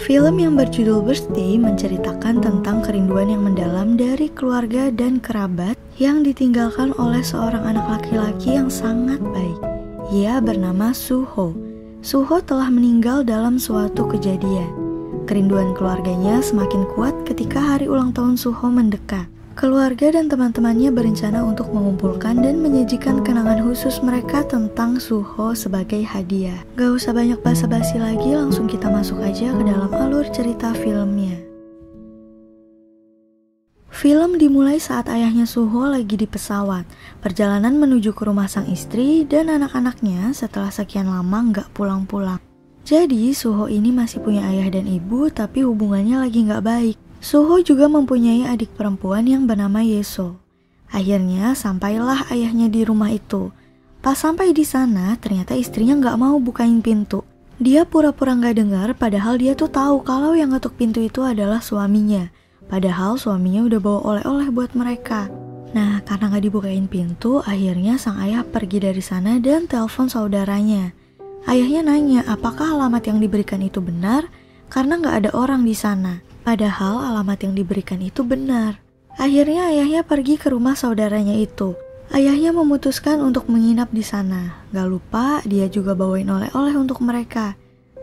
Film yang berjudul Birthday menceritakan tentang kerinduan yang mendalam dari keluarga dan kerabat yang ditinggalkan oleh seorang anak laki-laki yang sangat baik. Ia bernama Suho. Suho telah meninggal dalam suatu kejadian. Kerinduan keluarganya semakin kuat ketika hari ulang tahun Suho mendekat. Keluarga dan teman-temannya berencana untuk mengumpulkan dan menyajikan kenangan khusus mereka tentang Suho sebagai hadiah. Gak usah banyak basa-basi lagi, langsung kita masuk aja ke dalam alur cerita filmnya. Film dimulai saat ayahnya Suho lagi di pesawat. Perjalanan menuju ke rumah sang istri dan anak-anaknya setelah sekian lama gak pulang-pulang. Jadi Suho ini masih punya ayah dan ibu, tapi hubungannya lagi gak baik. Suho juga mempunyai adik perempuan yang bernama Yeso. Akhirnya sampailah ayahnya di rumah itu. Pas sampai di sana, ternyata istrinya nggak mau bukain pintu. Dia pura-pura nggak dengar, padahal dia tuh tahu kalau yang ngetuk pintu itu adalah suaminya. Padahal suaminya udah bawa oleh-oleh buat mereka. Nah, karena nggak dibukain pintu, akhirnya sang ayah pergi dari sana dan telepon saudaranya. Ayahnya nanya apakah alamat yang diberikan itu benar, karena nggak ada orang di sana. Padahal alamat yang diberikan itu benar. Akhirnya ayahnya pergi ke rumah saudaranya itu. Ayahnya memutuskan untuk menginap di sana. Gak lupa dia juga bawain oleh-oleh untuk mereka.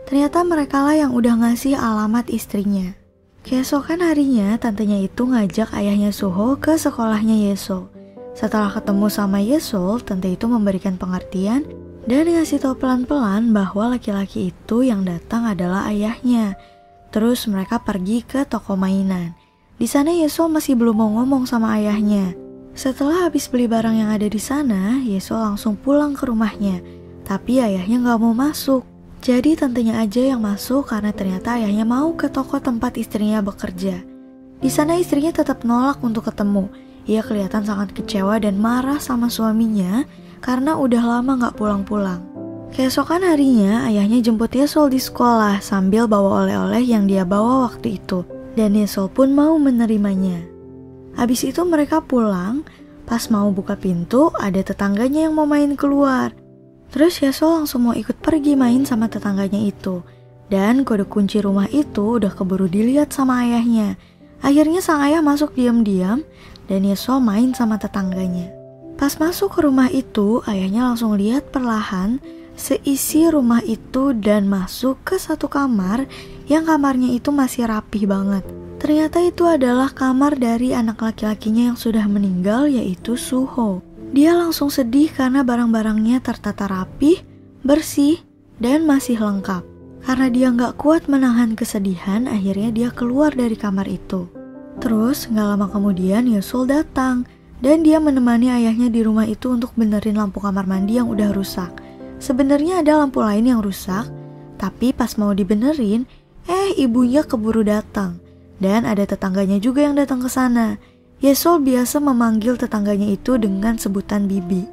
Ternyata merekalah yang udah ngasih alamat istrinya. Keesokan harinya tantenya itu ngajak ayahnya Suho ke sekolahnya Yeso. Setelah ketemu sama Yeso, tante itu memberikan pengertian dan ngasih tahu pelan-pelan bahwa laki-laki itu yang datang adalah ayahnya. Terus mereka pergi ke toko mainan. Di sana Yeso masih belum mau ngomong sama ayahnya. Setelah habis beli barang yang ada di sana, Yeso langsung pulang ke rumahnya. Tapi ayahnya nggak mau masuk. Jadi tantenya aja yang masuk karena ternyata ayahnya mau ke toko tempat istrinya bekerja. Di sana istrinya tetap nolak untuk ketemu. Ia kelihatan sangat kecewa dan marah sama suaminya karena udah lama nggak pulang-pulang. Keesokan harinya, ayahnya jemput Yesol di sekolah sambil bawa oleh-oleh yang dia bawa waktu itu. Dan Yesol pun mau menerimanya. Habis itu mereka pulang, pas mau buka pintu, ada tetangganya yang mau main keluar. Terus Yesol langsung mau ikut pergi main sama tetangganya itu. Dan kode kunci rumah itu udah keburu dilihat sama ayahnya. Akhirnya sang ayah masuk diam-diam, dan Yesol main sama tetangganya. Pas masuk ke rumah itu, ayahnya langsung lihat perlahan seisi rumah itu dan masuk ke satu kamar yang kamarnya itu masih rapih banget. Ternyata itu adalah kamar dari anak laki-lakinya yang sudah meninggal, yaitu Suho. Dia langsung sedih karena barang-barangnya tertata rapih, bersih, dan masih lengkap. Karena dia nggak kuat menahan kesedihan, akhirnya dia keluar dari kamar itu. Terus nggak lama kemudian Yesul datang dan dia menemani ayahnya di rumah itu untuk benerin lampu kamar mandi yang udah rusak. Sebenarnya ada lampu lain yang rusak, tapi pas mau dibenerin, ibunya keburu datang. Dan ada tetangganya juga yang datang ke sana. Yesol biasa memanggil tetangganya itu dengan sebutan Bibi.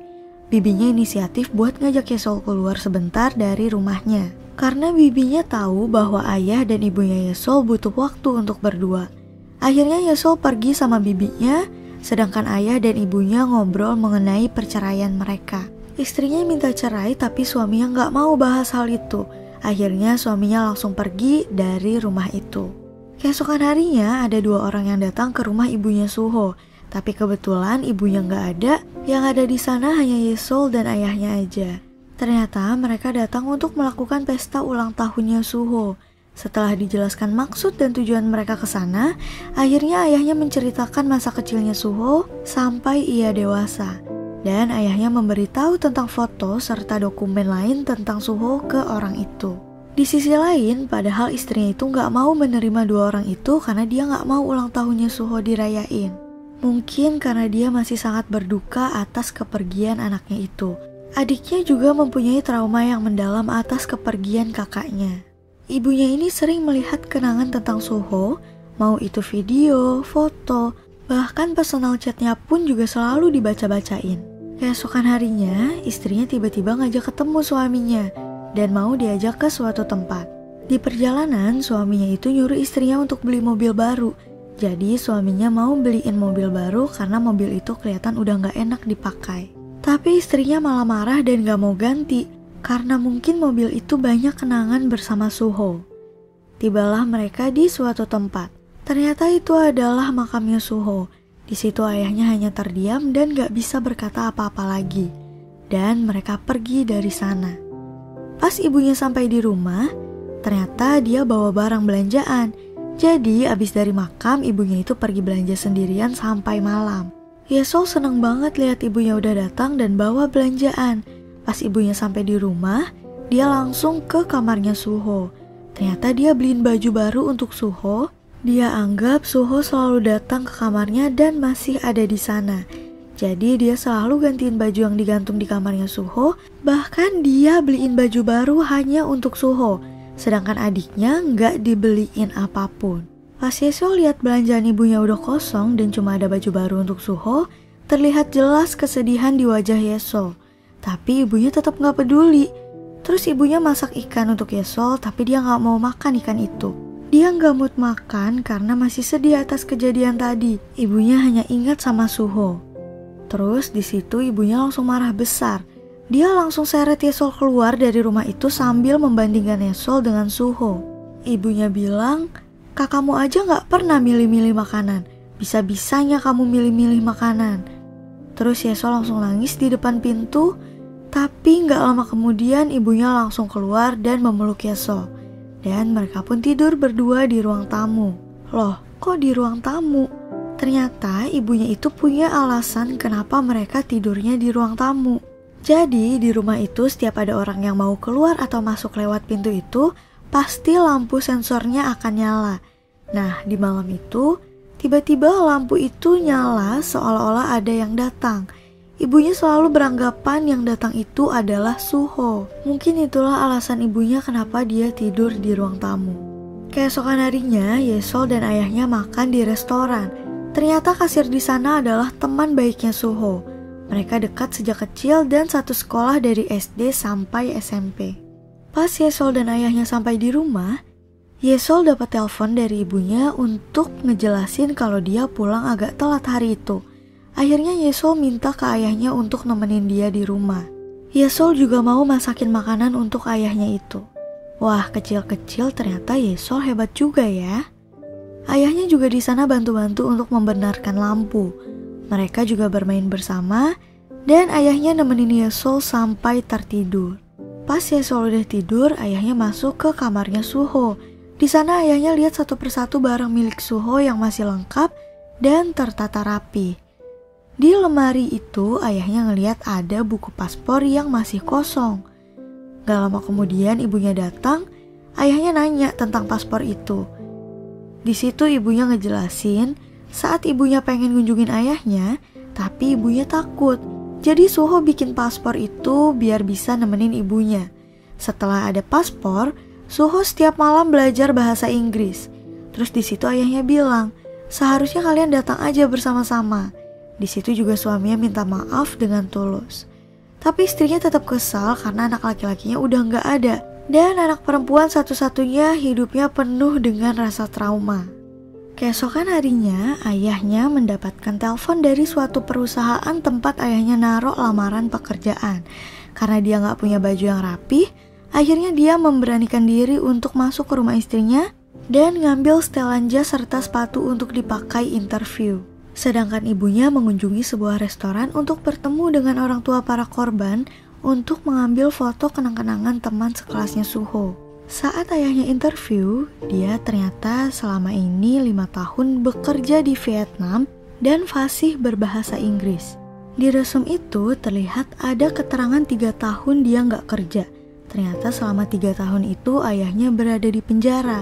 Bibinya inisiatif buat ngajak Yesol keluar sebentar dari rumahnya. Karena bibinya tahu bahwa ayah dan ibunya Yesol butuh waktu untuk berdua. Akhirnya Yesol pergi sama bibinya, sedangkan ayah dan ibunya ngobrol mengenai perceraian mereka. Istrinya minta cerai tapi suaminya nggak mau bahas hal itu. Akhirnya suaminya langsung pergi dari rumah itu. Keesokan harinya ada dua orang yang datang ke rumah ibunya Suho. Tapi kebetulan ibunya nggak ada, yang ada di sana hanya Yesol dan ayahnya aja. Ternyata mereka datang untuk melakukan pesta ulang tahunnya Suho. Setelah dijelaskan maksud dan tujuan mereka ke sana, akhirnya ayahnya menceritakan masa kecilnya Suho sampai ia dewasa. Dan ayahnya memberitahu tentang foto serta dokumen lain tentang Suho ke orang itu. Di sisi lain, padahal istrinya itu gak mau menerima dua orang itu karena dia gak mau ulang tahunnya Suho dirayain. Mungkin karena dia masih sangat berduka atas kepergian anaknya itu. Adiknya juga mempunyai trauma yang mendalam atas kepergian kakaknya. Ibunya ini sering melihat kenangan tentang Suho, mau itu video, foto, bahkan personal chatnya pun juga selalu dibaca-bacain. Keesokan harinya, istrinya tiba-tiba ngajak ketemu suaminya dan mau diajak ke suatu tempat. Di perjalanan, suaminya itu nyuruh istrinya untuk beli mobil baru. Jadi suaminya mau beliin mobil baru karena mobil itu kelihatan udah gak enak dipakai. Tapi istrinya malah marah dan gak mau ganti karena mungkin mobil itu banyak kenangan bersama Suho. Tibalah mereka di suatu tempat. Ternyata itu adalah makamnya Suho. Di situ ayahnya hanya terdiam dan gak bisa berkata apa-apa lagi. Dan mereka pergi dari sana. Pas ibunya sampai di rumah, ternyata dia bawa barang belanjaan. Jadi abis dari makam, ibunya itu pergi belanja sendirian sampai malam. Yesol seneng banget lihat ibunya udah datang dan bawa belanjaan. Pas ibunya sampai di rumah, dia langsung ke kamarnya Suho. Ternyata dia beliin baju baru untuk Suho. Dia anggap Suho selalu datang ke kamarnya dan masih ada di sana. Jadi dia selalu gantiin baju yang digantung di kamarnya Suho. Bahkan dia beliin baju baru hanya untuk Suho. Sedangkan adiknya nggak dibeliin apapun. Pas Yesol lihat belanjaan ibunya udah kosong dan cuma ada baju baru untuk Suho, terlihat jelas kesedihan di wajah Yesol. Tapi ibunya tetap nggak peduli. Terus ibunya masak ikan untuk Yesol, tapi dia nggak mau makan ikan itu. Dia nggak mood makan karena masih sedih atas kejadian tadi. Ibunya hanya ingat sama Suho. Terus di situ ibunya langsung marah besar. Dia langsung seret Yesol keluar dari rumah itu sambil membandingkan Yesol dengan Suho. Ibunya bilang, kakakmu aja nggak pernah milih-milih makanan. Bisa-bisanya kamu milih-milih makanan. Terus Yesol langsung nangis di depan pintu. Tapi nggak lama kemudian ibunya langsung keluar dan memeluk Yesol. Dan mereka pun tidur berdua di ruang tamu. Loh, kok di ruang tamu? Ternyata ibunya itu punya alasan kenapa mereka tidurnya di ruang tamu. Jadi di rumah itu setiap ada orang yang mau keluar atau masuk lewat pintu itu, pasti lampu sensornya akan nyala. Nah, di malam itu, tiba-tiba lampu itu nyala seolah-olah ada yang datang. Ibunya selalu beranggapan yang datang itu adalah Suho. Mungkin itulah alasan ibunya kenapa dia tidur di ruang tamu. Keesokan harinya, Yesol dan ayahnya makan di restoran. Ternyata kasir di sana adalah teman baiknya Suho. Mereka dekat sejak kecil dan satu sekolah dari SD sampai SMP. Pas Yesol dan ayahnya sampai di rumah, Yesol dapat telepon dari ibunya untuk ngejelasin kalau dia pulang agak telat hari itu. Akhirnya Yesol minta ke ayahnya untuk nemenin dia di rumah. Yesol juga mau masakin makanan untuk ayahnya itu. Wah, kecil-kecil ternyata Yesol hebat juga ya. Ayahnya juga di sana bantu-bantu untuk membenarkan lampu. Mereka juga bermain bersama dan ayahnya nemenin Yesol sampai tertidur. Pas Yesol udah tidur, ayahnya masuk ke kamarnya Suho. Di sana ayahnya lihat satu persatu barang milik Suho yang masih lengkap dan tertata rapi. Di lemari itu ayahnya ngelihat ada buku paspor yang masih kosong. Gak lama kemudian ibunya datang, ayahnya nanya tentang paspor itu. Di situ ibunya ngejelasin saat ibunya pengen ngunjungin ayahnya, tapi ibunya takut. Jadi Suho bikin paspor itu biar bisa nemenin ibunya. Setelah ada paspor, Suho setiap malam belajar bahasa Inggris. Terus di situ ayahnya bilang, seharusnya kalian datang aja bersama-sama. Di situ juga suaminya minta maaf dengan tulus. Tapi istrinya tetap kesal karena anak laki-lakinya udah nggak ada. Dan anak perempuan satu-satunya hidupnya penuh dengan rasa trauma. Keesokan harinya, ayahnya mendapatkan telepon dari suatu perusahaan tempat ayahnya naruh lamaran pekerjaan. Karena dia nggak punya baju yang rapi, akhirnya dia memberanikan diri untuk masuk ke rumah istrinya dan ngambil setelan jas serta sepatu untuk dipakai interview. Sedangkan ibunya mengunjungi sebuah restoran untuk bertemu dengan orang tua para korban untuk mengambil foto kenang-kenangan teman sekelasnya Suho. Saat ayahnya interview, dia ternyata selama ini 5 tahun bekerja di Vietnam dan fasih berbahasa Inggris. Di resume itu terlihat ada keterangan 3 tahun dia nggak kerja. Ternyata selama 3 tahun itu ayahnya berada di penjara.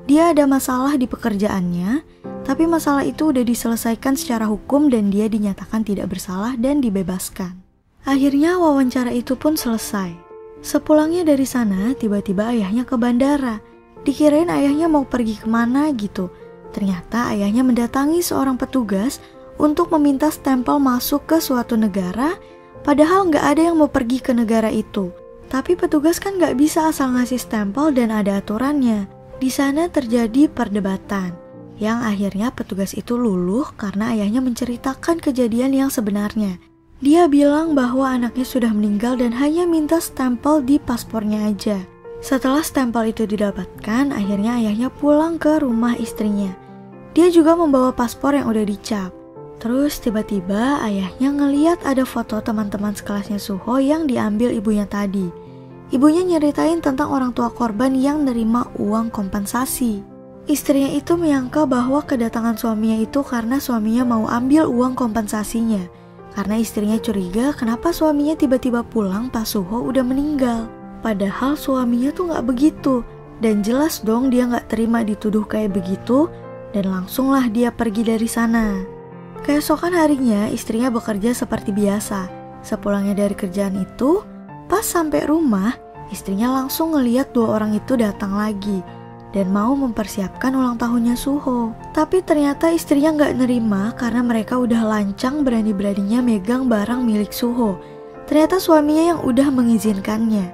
Dia ada masalah di pekerjaannya, tapi masalah itu udah diselesaikan secara hukum dan dia dinyatakan tidak bersalah dan dibebaskan. Akhirnya wawancara itu pun selesai. Sepulangnya dari sana, tiba-tiba ayahnya ke bandara. Dikirain ayahnya mau pergi kemana gitu. Ternyata ayahnya mendatangi seorang petugas untuk meminta stempel masuk ke suatu negara, padahal nggak ada yang mau pergi ke negara itu. Tapi petugas kan nggak bisa asal ngasih stempel dan ada aturannya. Di sana terjadi perdebatan, yang akhirnya petugas itu luluh karena ayahnya menceritakan kejadian yang sebenarnya. Dia bilang bahwa anaknya sudah meninggal dan hanya minta stempel di paspornya aja. Setelah stempel itu didapatkan, akhirnya ayahnya pulang ke rumah istrinya. Dia juga membawa paspor yang udah dicap. Terus tiba-tiba ayahnya ngeliat ada foto teman-teman sekelasnya Suho yang diambil ibunya tadi. Ibunya nyeritain tentang orang tua korban yang nerima uang kompensasi. Istrinya itu menyangka bahwa kedatangan suaminya itu karena suaminya mau ambil uang kompensasinya. Karena istrinya curiga kenapa suaminya tiba-tiba pulang pas Suho udah meninggal. Padahal suaminya tuh gak begitu. Dan jelas dong dia gak terima dituduh kayak begitu. Dan langsunglah dia pergi dari sana. Keesokan harinya istrinya bekerja seperti biasa. Sepulangnya dari kerjaan itu, pas sampai rumah, istrinya langsung ngeliat dua orang itu datang lagi dan mau mempersiapkan ulang tahunnya Suho. Tapi ternyata istrinya gak nerima karena mereka udah lancang berani-beraninya megang barang milik Suho. Ternyata suaminya yang udah mengizinkannya.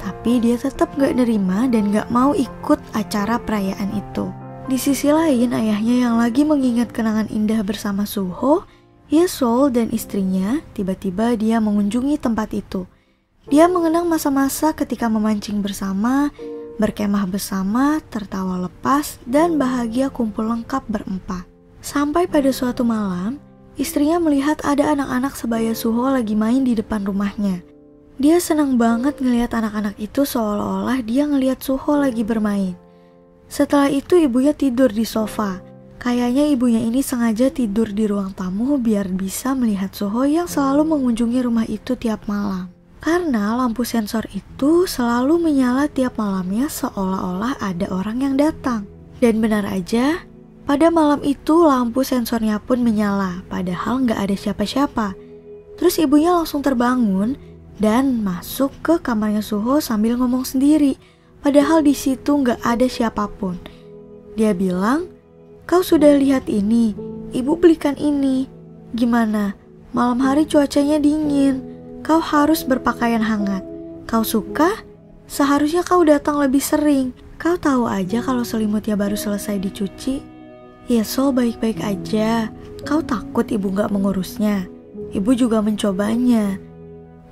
Tapi dia tetap gak nerima dan gak mau ikut acara perayaan itu. Di sisi lain, ayahnya yang lagi mengingat kenangan indah bersama Suho, Yesol dan istrinya, tiba-tiba dia mengunjungi tempat itu. Dia mengenang masa-masa ketika memancing bersama, berkemah bersama, tertawa lepas, dan bahagia kumpul lengkap berempat. Sampai pada suatu malam, istrinya melihat ada anak-anak sebaya Suho lagi main di depan rumahnya. Dia senang banget ngelihat anak-anak itu seolah-olah dia ngelihat Suho lagi bermain. Setelah itu ibunya tidur di sofa. Kayaknya ibunya ini sengaja tidur di ruang tamu biar bisa melihat Suho yang selalu mengunjungi rumah itu tiap malam. Karena lampu sensor itu selalu menyala tiap malamnya seolah-olah ada orang yang datang. Dan benar aja, pada malam itu lampu sensornya pun menyala, padahal nggak ada siapa-siapa. Terus ibunya langsung terbangun dan masuk ke kamarnya Suho sambil ngomong sendiri, padahal di situ nggak ada siapapun. Dia bilang, "Kau sudah lihat ini, ibu belikan ini. Gimana? Malam hari cuacanya dingin. Kau harus berpakaian hangat. Kau suka? Seharusnya kau datang lebih sering. Kau tahu aja kalau selimutnya baru selesai dicuci." Yesol baik-baik aja. Kau takut ibu gak mengurusnya. Ibu juga mencobanya.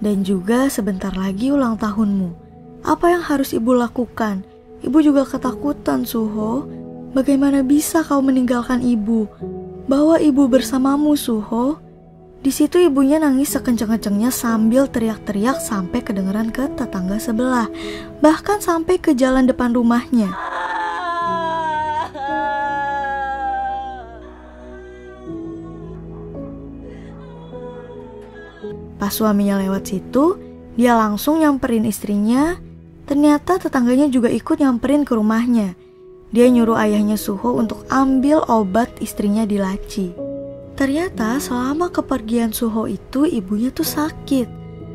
Dan juga sebentar lagi ulang tahunmu. Apa yang harus ibu lakukan? Ibu juga ketakutan, Suho. Bagaimana bisa kau meninggalkan ibu? Bawa ibu bersamamu, Suho. Di situ ibunya nangis sekenceng-kencengnya sambil teriak-teriak sampai kedengeran ke tetangga sebelah, bahkan sampai ke jalan depan rumahnya. Pas suaminya lewat situ, dia langsung nyamperin istrinya. Ternyata tetangganya juga ikut nyamperin ke rumahnya. Dia nyuruh ayahnya Suho untuk ambil obat istrinya di laci. Ternyata selama kepergian Suho itu ibunya tuh sakit.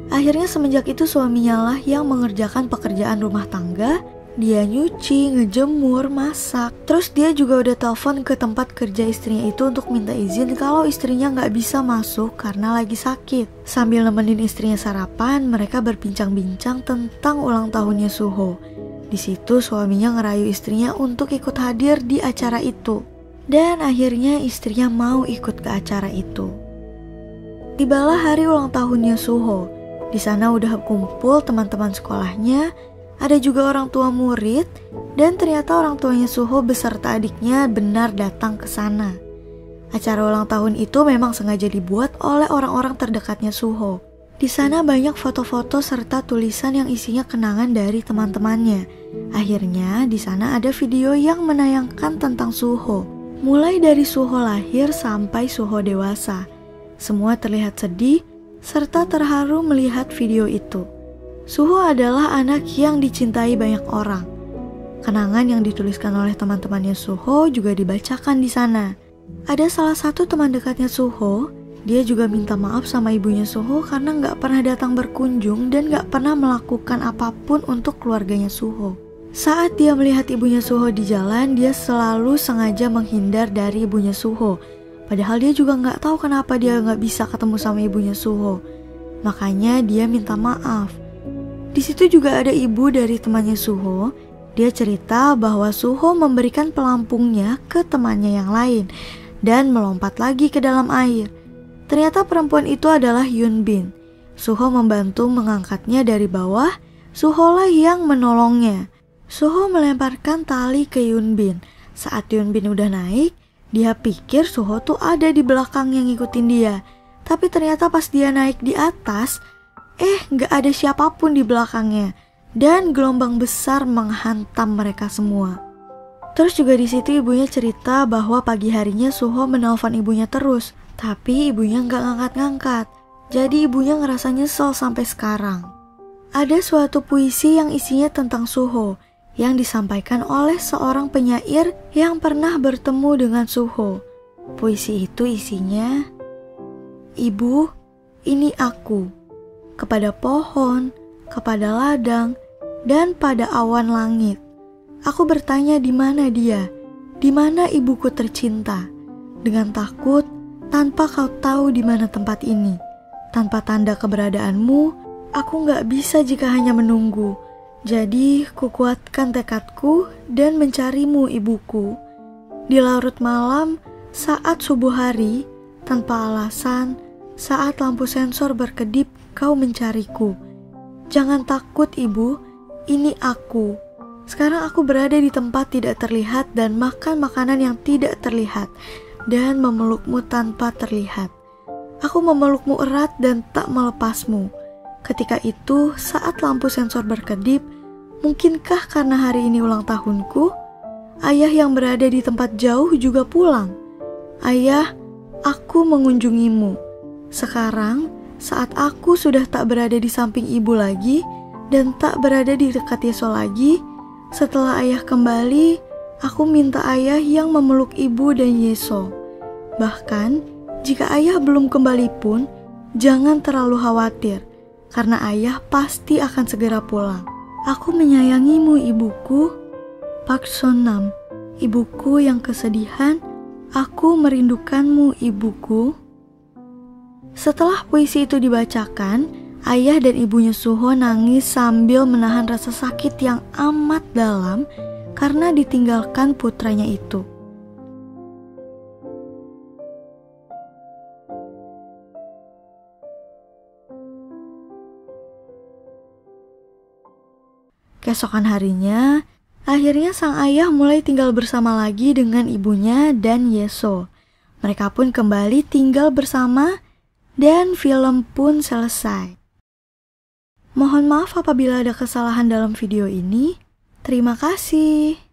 Akhirnya semenjak itu suaminya lah yang mengerjakan pekerjaan rumah tangga. Dia nyuci, ngejemur, masak. Terus dia juga udah telepon ke tempat kerja istrinya itu untuk minta izin kalau istrinya gak bisa masuk karena lagi sakit. Sambil nemenin istrinya sarapan, mereka berbincang-bincang tentang ulang tahunnya Suho. Di situ suaminya ngerayu istrinya untuk ikut hadir di acara itu. Dan akhirnya istrinya mau ikut ke acara itu. Tibalah hari ulang tahunnya Suho. Di sana udah kumpul teman-teman sekolahnya, ada juga orang tua murid, dan ternyata orang tuanya Suho beserta adiknya benar datang ke sana. Acara ulang tahun itu memang sengaja dibuat oleh orang-orang terdekatnya Suho. Di sana banyak foto-foto serta tulisan yang isinya kenangan dari teman-temannya. Akhirnya di sana ada video yang menayangkan tentang Suho. Mulai dari Suho lahir sampai Suho dewasa. Semua terlihat sedih serta terharu melihat video itu. Suho adalah anak yang dicintai banyak orang. Kenangan yang dituliskan oleh teman-temannya Suho juga dibacakan di sana. Ada salah satu teman dekatnya Suho, dia juga minta maaf sama ibunya Suho karena gak pernah datang berkunjung dan gak pernah melakukan apapun untuk keluarganya Suho. Saat dia melihat ibunya Suho di jalan, dia selalu sengaja menghindar dari ibunya Suho. Padahal dia juga gak tahu kenapa dia gak bisa ketemu sama ibunya Suho. Makanya dia minta maaf. Di situ juga ada ibu dari temannya Suho. Dia cerita bahwa Suho memberikan pelampungnya ke temannya yang lain dan melompat lagi ke dalam air. Ternyata perempuan itu adalah Yun Bin. Suho membantu mengangkatnya dari bawah. Suho lah yang menolongnya. Suho melemparkan tali ke Yunbin. Saat Yunbin udah naik, dia pikir Suho tuh ada di belakang yang ngikutin dia. Tapi ternyata pas dia naik di atas, gak ada siapapun di belakangnya. Dan gelombang besar menghantam mereka semua. Terus juga di situ ibunya cerita bahwa pagi harinya Suho menelpon ibunya terus. Tapi ibunya gak ngangkat-ngangkat. Jadi ibunya ngerasa nyesel sampai sekarang. Ada suatu puisi yang isinya tentang Suho, yang disampaikan oleh seorang penyair yang pernah bertemu dengan Suho. Puisi itu isinya, "Ibu, ini aku, kepada pohon, kepada ladang, dan pada awan langit. Aku bertanya di mana dia, di mana ibuku tercinta. Dengan takut, tanpa kau tahu di mana tempat ini. Tanpa tanda keberadaanmu, aku gak bisa jika hanya menunggu. Jadi, kukuatkan tekadku dan mencarimu ibuku. Di larut malam, saat subuh hari, tanpa alasan, saat lampu sensor berkedip, kau mencariku. Jangan takut ibu, ini aku. Sekarang aku berada di tempat tidak terlihat dan makan makanan yang tidak terlihat, dan memelukmu tanpa terlihat. Aku memelukmu erat dan tak melepasmu. Ketika itu, saat lampu sensor berkedip, mungkinkah karena hari ini ulang tahunku, ayah yang berada di tempat jauh juga pulang? Ayah, aku mengunjungimu. Sekarang, saat aku sudah tak berada di samping ibu lagi dan tak berada di dekat Yeso lagi, setelah ayah kembali, aku minta ayah yang memeluk ibu dan Yeso. Bahkan, jika ayah belum kembali pun, jangan terlalu khawatir, karena ayah pasti akan segera pulang. Aku menyayangimu ibuku. Park Son-nam, ibuku yang kesedihan, aku merindukanmu ibuku. Setelah puisi itu dibacakan, ayah dan ibunya Suho nangis sambil menahan rasa sakit yang amat dalam karena ditinggalkan putranya itu. Keesokan harinya, akhirnya sang ayah mulai tinggal bersama lagi dengan ibunya dan Yeso. Mereka pun kembali tinggal bersama dan film pun selesai. Mohon maaf apabila ada kesalahan dalam video ini. Terima kasih.